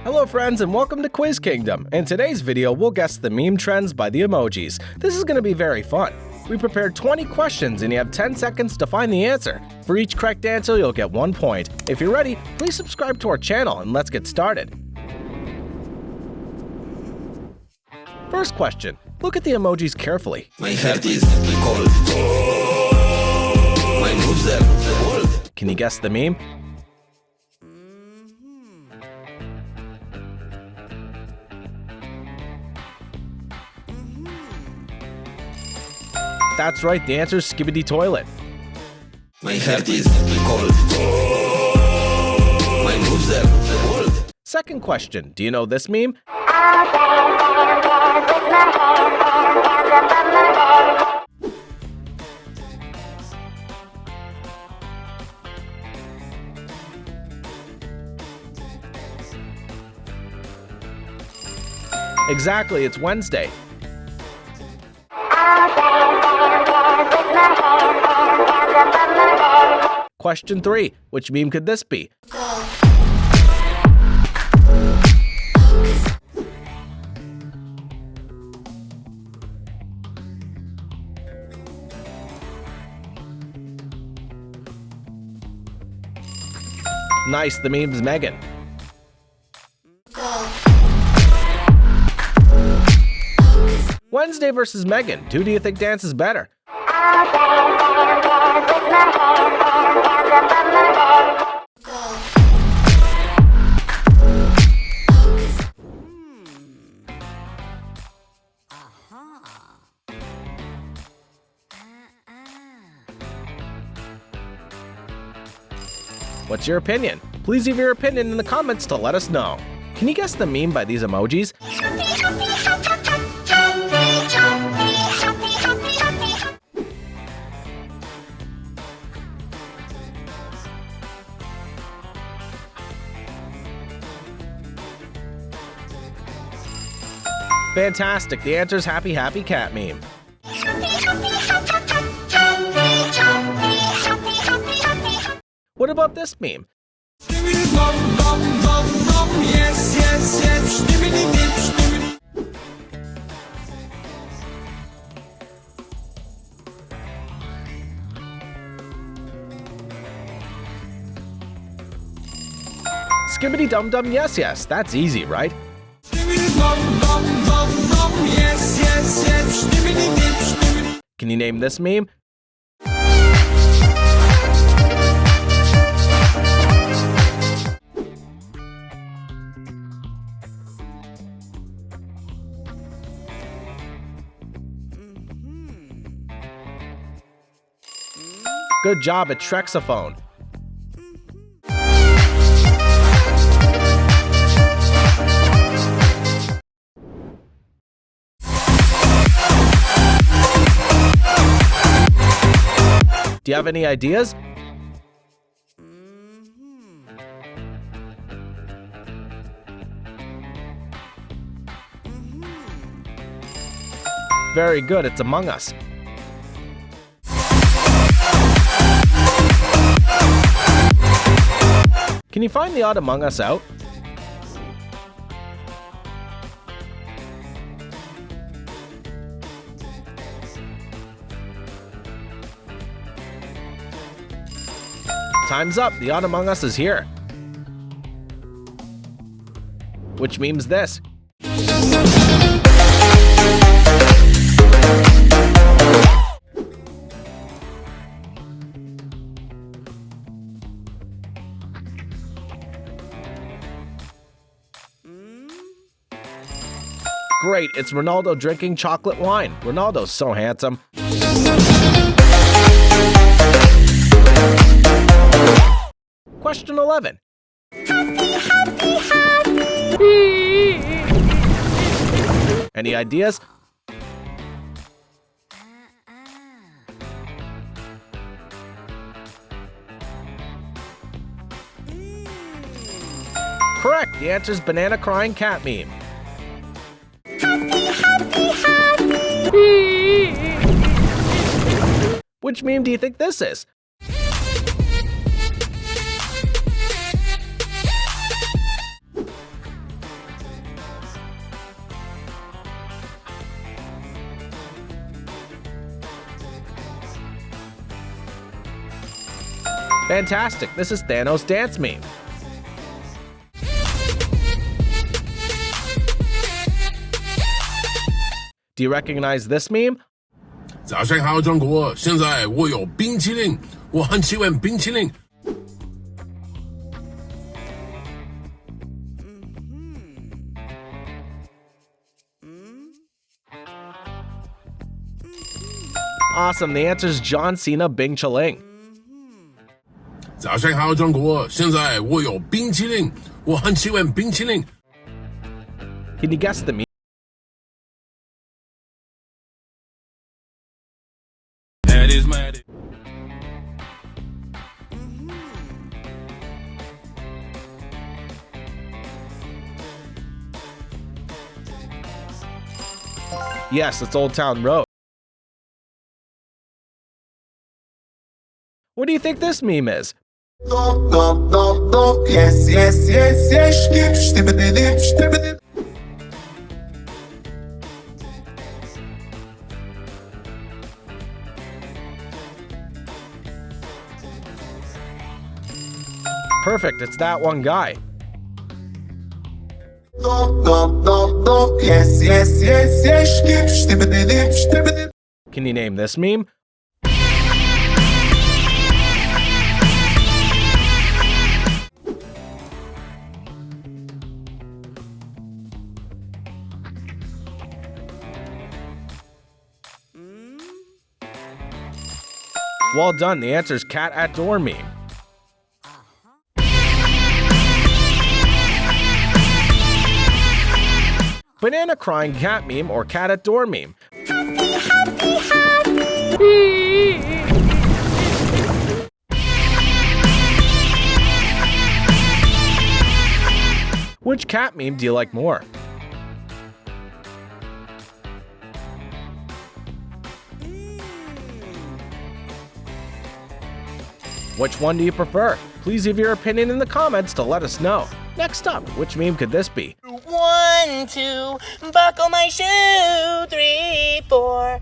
Hello friends and welcome to Quiz Kingdom. In today's video, we'll guess the meme trends by the emojis. This is going to be very fun. We prepared 20 questions and you have 10 seconds to find the answer. For each correct answer, you'll get 1 point. If you're ready, please subscribe to our channel and let's get started. First question. Look at the emojis carefully. My heart is cold. My moves are cold. Can you guess the meme? That's right, the answer is Skibidi Toilet. My heart is cold. My moves are cold. Second question, do you know this meme? Exactly, it's Wednesday. Question 3. Which meme could this be? Nice, the meme's Megan. Wednesday versus Megan. Who do you think dances better? What's your opinion? Please leave your opinion in the comments to let us know. Can you guess the meme by these emojis? Fantastic, the answer is Happy Happy Cat meme. What about this meme? Skibidi Dum Dum Yes Yes, that's easy, right? Can you name this meme? Good job, it's Trexaphone. Do you have any ideas? Very good, it's Among Us. Can you find the odd Among Us out? Time's up, the odd Among Us is here. Which meme's this? Great, it's Ronaldo drinking chocolate wine. Ronaldo's so handsome. Question 11. Any ideas? Correct, the answer is Banana Crying Cat meme. Which meme do you think this is? Fantastic, this is Thanos' dance meme. Do you recognize this meme? 早上好，中国！现在我有冰淇淋，我很喜欢冰淇淋。Awesome, the answer is John Cena Bing Chiling. 早上好，中国！现在我有冰淇淋，我很喜欢冰淇淋。Can you guess the meme? Yes, it's Old Town Road. What do you think this meme is? Yes, yes, yes, yes, skibidi. Perfect, it's that one guy. Yes, yes, yes, yes, skibidi. Can you name this meme? Well done, the answer is cat at door meme. Banana crying cat meme or cat at door meme. Which cat meme do you like more? Which one do you prefer? Please leave your opinion in the comments to let us know. Next up, which meme could this be? 1, 2, buckle my shoe, 3, 4.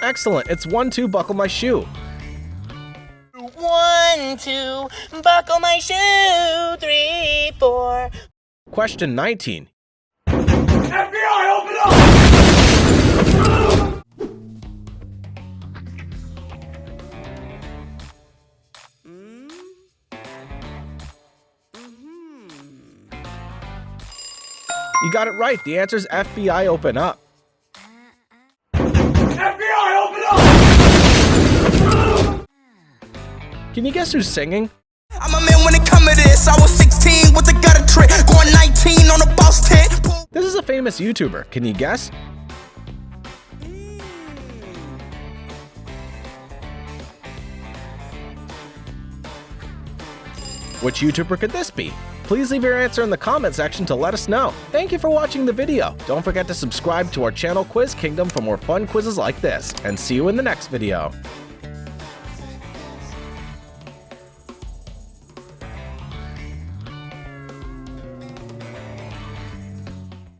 Excellent, it's 1, 2, buckle my shoe. 1, 2, buckle my shoe, 3, 4. Question 19. FBI, open up! You got it right, the answer is FBI open up. FBI, open up! Can you guess who's singing? I'm a man when it come to this. I was 16 with the gutter trick, going 19 on a boss tit. This is a famous YouTuber, can you guess? Which YouTuber could this be? Please leave your answer in the comment section to let us know. Thank you for watching the video. Don't forget to subscribe to our channel Quiz Kingdom for more fun quizzes like this, and see you in the next video.